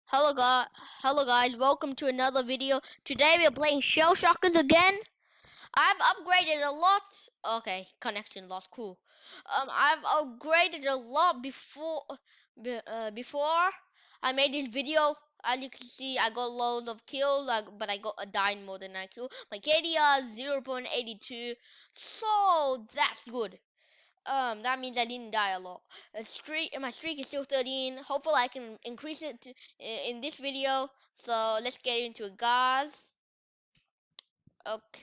Hello guys, welcome to another video. Today we are playing Shell Shockers again. I've upgraded a lot. Okay, connection lost, cool. I've upgraded a lot before I made this video. As you can see, I got loads of kills, but I got a dying more than I kill. My KDR 0.82, so that's good. That means I didn't die a lot. My streak is still 13. Hopefully I can increase it in this video. So let's get into it, guys. Okay,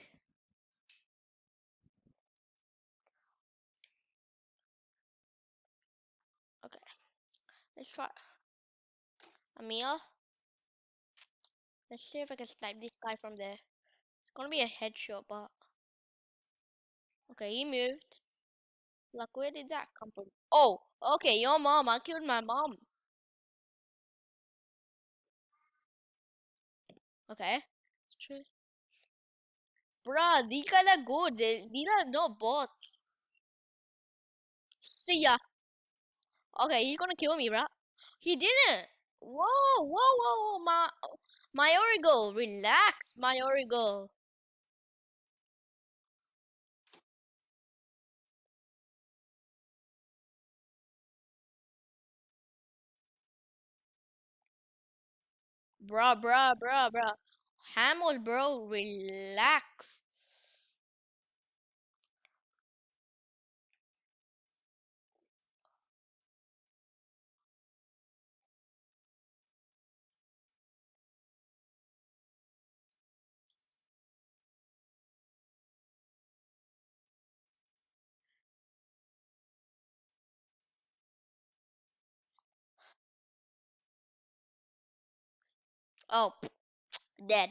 okay. Let's try. Amia. Let's see if I can snipe this guy from there. It's gonna be a headshot, but okay, he moved. Like, where did that come from? Oh, okay, your mom. I killed my mom. Okay. It's true. Bruh, these guys are good. These are not bots. See ya. Okay, he's gonna kill me, bruh. He didn't. Whoa, whoa, whoa, whoa, my Origo, relax, my Origo. Bruh. Hamill, bro, relax. Oh, dead.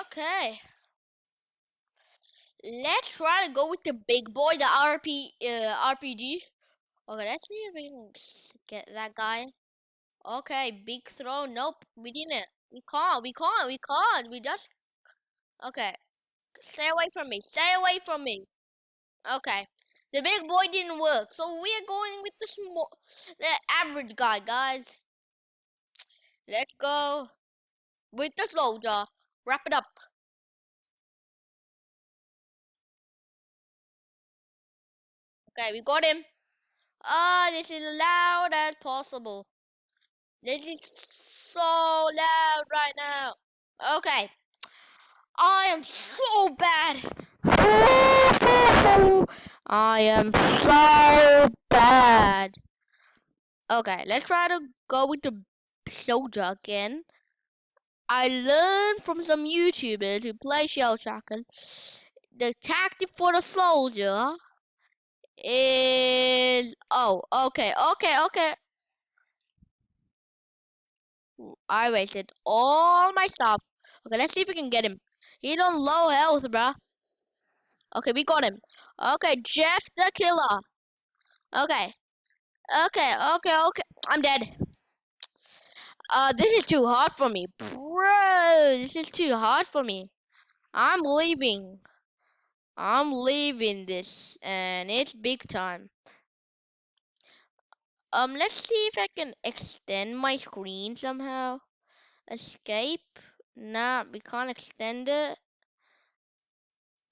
Okay, let's try to go with the big boy, the RPG. Okay, let's see if we can get that guy. Okay, big throw. Nope, we didn't. We just. Okay, stay away from me. Stay away from me. Okay. The big boy didn't work, so we are going with the average guy, guys. Let's go with the soldier. Wrap it up. Okay, we got him. This is loud as possible. This is so loud right now. Okay, I am so bad. I am so bad. Okay, let's try to go with the soldier again. I learned from some YouTubers who play Shell Shockers. The tactic for the soldier is okay. I wasted all my stuff. Okay, let's see if we can get him. He's on low health, bruh. Okay, we got him. Okay, Jeff the Killer. Okay, okay. I'm dead. This is too hard for me, bro. This is too hard for me. I'm leaving. I'm leaving this, and it's big time. Let's see if I can extend my screen somehow. Escape. Nah, we can't extend it.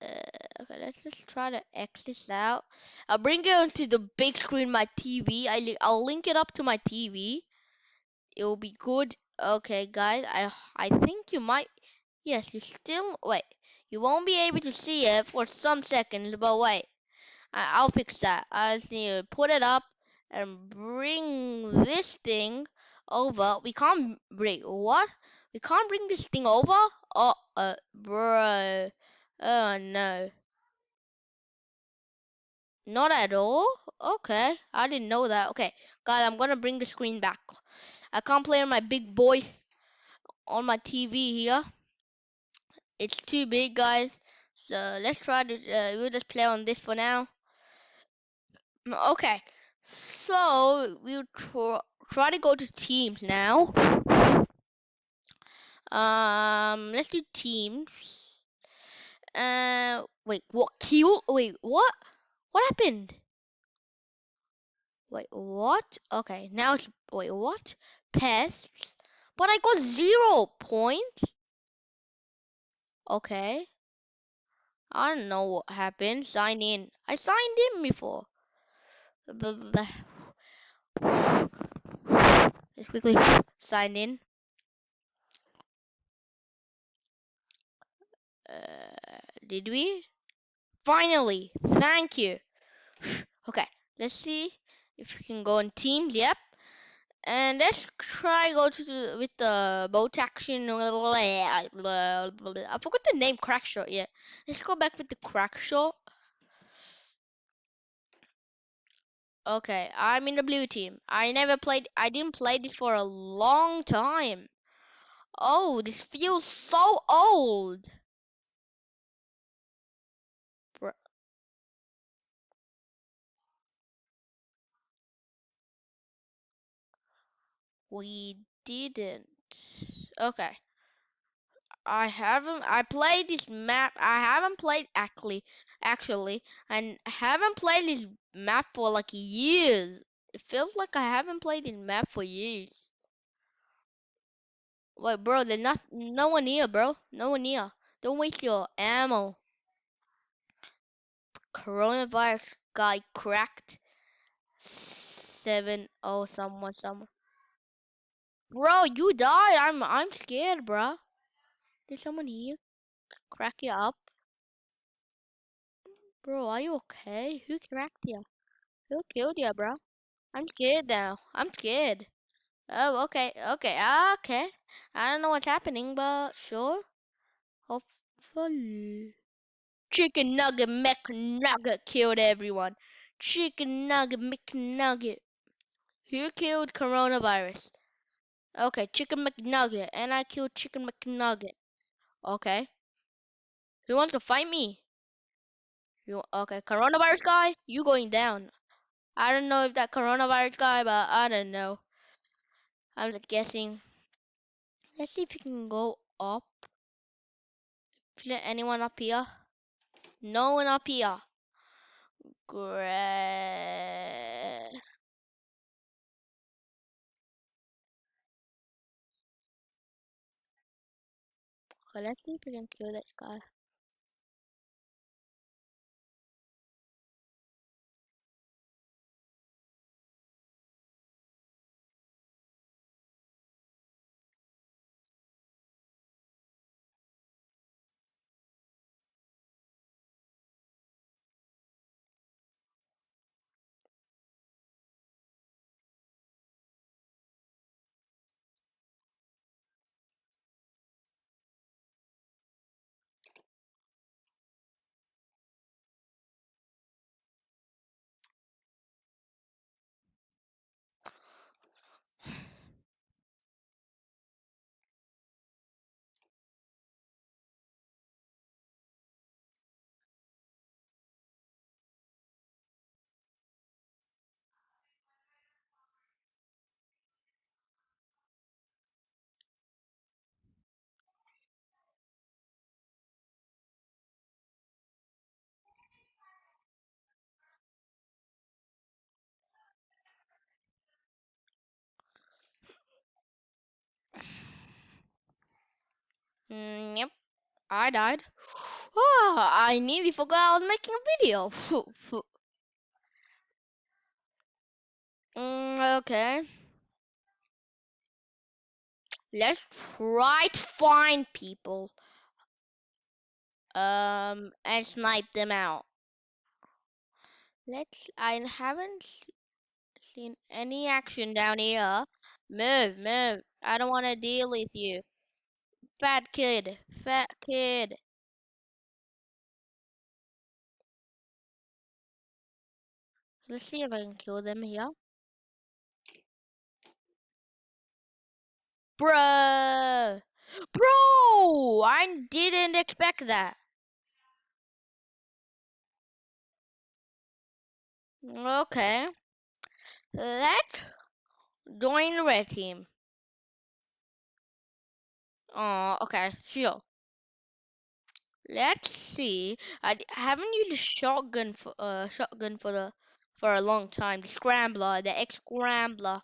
Okay, let's just try to X this out. I'll bring it onto the big screen, my TV. I'll link it up to my TV. It will be good. Okay, guys, I think you might. Yes, you still wait. You won't be able to see it for some seconds, but wait. I'll fix that. I just need to put it up and bring this thing over. We can't bring what? We can't bring this thing over? Oh, bro. Oh no. Not at all? Okay. I didn't know that. Okay. God, I'm gonna bring the screen back. I can't play on my big boy on my TV here. It's too big, guys. So let's try to, we'll just play on this for now. Okay, so we'll try to go to teams now. Let's do teams. Wait, what? Kill? Wait, what? What happened? Wait, what? Okay, now it's wait, what? Pests? But I got 0 points. Okay, I don't know what happened. Sign in. I signed in before. Blah, blah, blah. Let's quickly sign in. Did we? Finally, thank you. Okay, let's see if we can go on Teams. Yep. And let's try go to with the boat action. I forgot the name. Crack shot. Yeah. Let's go back with the crack shot. Okay, I'm in the blue team. I never played. I didn't play this for a long time. Oh, this feels so old. Bru- We didn't. Okay. I haven't. I played this map. I haven't played actually, and I haven't played this map for like years. It feels like I haven't played this map for years. Wait, bro, there's no one here, bro. No one here. Don't waste your ammo. Coronavirus guy cracked 7-0 someone. Bro, you died. I'm scared, bro. There's someone here. Crack you up, bro. Are you okay? Who cracked you? Who killed you, bro? I'm scared now. I'm scared. Oh, okay, okay. I don't know what's happening, but sure. Hopefully. Chicken Nugget McNugget killed everyone. Chicken Nugget McNugget. Who killed coronavirus? Okay, Chicken McNugget. And I killed Chicken McNugget. Okay. Who wants to fight me? Okay, coronavirus guy? You going down. I don't know if that coronavirus guy, but I don't know. I'm just guessing. Let's see if we can go up. Is there anyone up here? No one up here. Great. Okay, let's see if we can kill this guy. Yep, I died. Oh, I nearly forgot I was making a video. Okay, let's try to find people. And snipe them out. I haven't seen any action down here. Move. I don't want to deal with you. Fat kid. Let's see if I can kill them here. Bruh. Bro, I didn't expect that. Okay. Let's join the red team. Oh, okay, sure. Let's see. I haven't used a shotgun for the for a long time. The Scrambler, the X-Scrambler.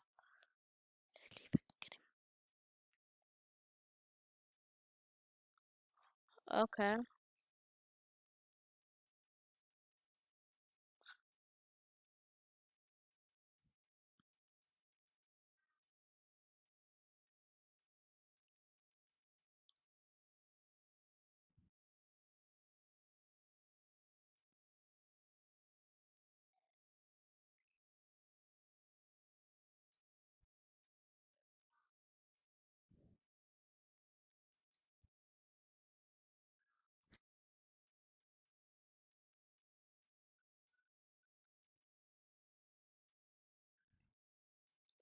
Okay.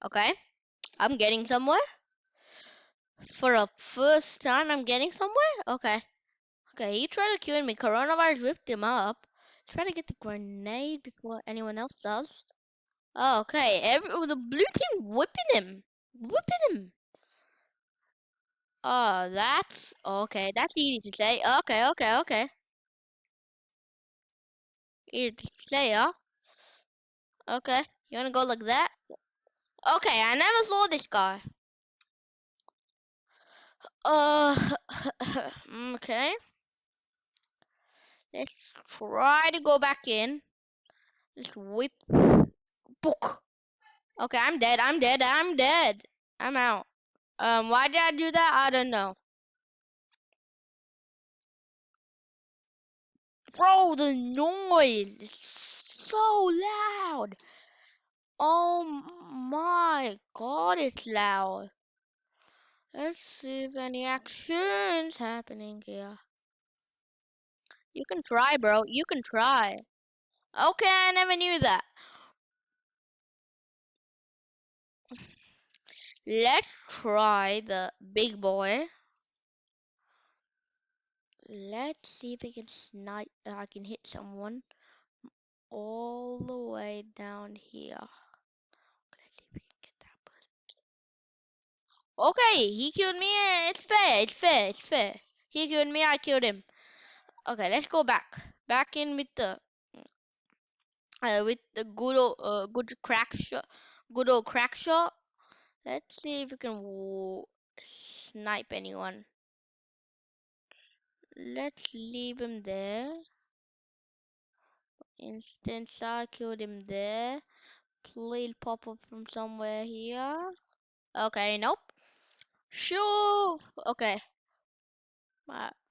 Okay. I'm getting somewhere. For a first time, I'm getting somewhere? Okay. Okay, he tried to kill me. Coronavirus whipped him up. Try to get the grenade before anyone else does. Oh, okay. The blue team whipping him. Whipping him. Oh, that's okay. That's easy to say. Okay, okay, okay. Easy to say, huh? Okay. You wanna go like that? Okay, I never saw this guy. Uh, okay. Let's try to go back in. Just whip. Book. Okay, I'm dead. I'm dead. I'm dead. I'm out. Why did I do that? I don't know. Bro, the noise is so loud. Oh my god, it's loud. Let's see if any action's happening here. You can try, bro. You can try. Okay, I never knew that. Let's try the big boy. Let's see if I can snipe. I can hit someone all the way down here. Let's see if we can get that person. Okay, he killed me. It's fair. It's fair. It's fair. He killed me. I killed him. Okay, let's go back. Back in with the good crack shot. Good old crack shot. Let's see if we can snipe anyone. Let's leave him there. Instance, I killed him there. Please pop up from somewhere here. Okay, nope. Sure. Okay.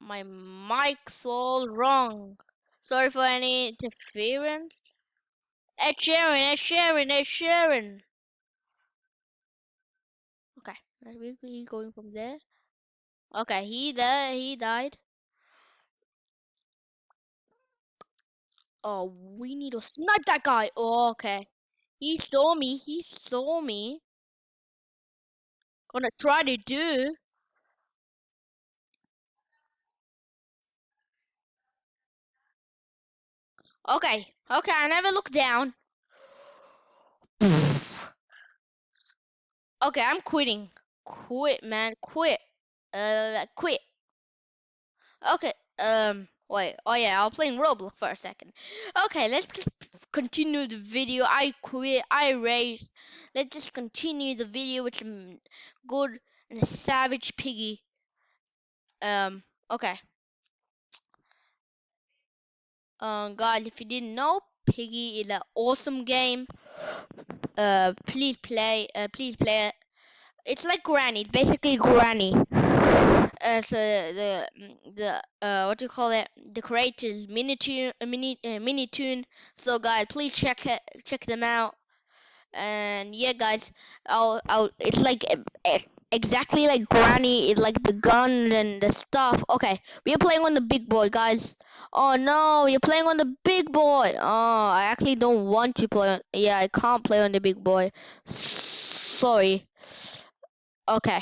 My mic's all wrong. Sorry for any interference. Ed Sheeran, Ed Sheeran, Ed Sheeran. Okay, he going from there. Okay, he died. Oh, we need to snipe that guy. Oh, okay. He saw me. He saw me. Gonna try to do. Okay. Okay, I never look down. Okay, I'm quitting. Quit, man. Quit. Quit. Okay. Wait. Oh yeah, I'll play in Roblox for a second. Okay, let's just continue the video. I quit. I raged. Let's just continue the video with some good and savage piggy. Okay. Guys, if you didn't know, Piggy is an awesome game. Please play. Please play it. It's like Granny. Basically, Granny. So the what do you call it? The creators mini tune. So guys, please check them out. And yeah, guys, it's like exactly like Granny. It's like the guns and the stuff. Okay, we're playing on the big boy, guys. Oh no, you're playing on the big boy. Oh, I actually don't want to play on. Yeah, I can't play on the big boy. Sorry. Okay.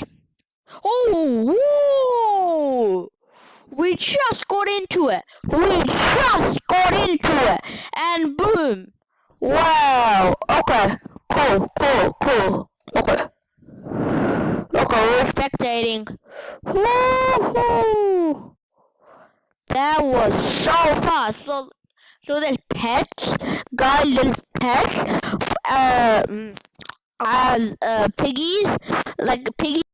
Oh, woo! We just got into it. We just got into it, and boom! Wow. Okay. Cool. Cool. Cool. Okay. Okay. We're spectating. Woohoo! That was so fast. So there's pets, guys. pets, as piggies, like piggies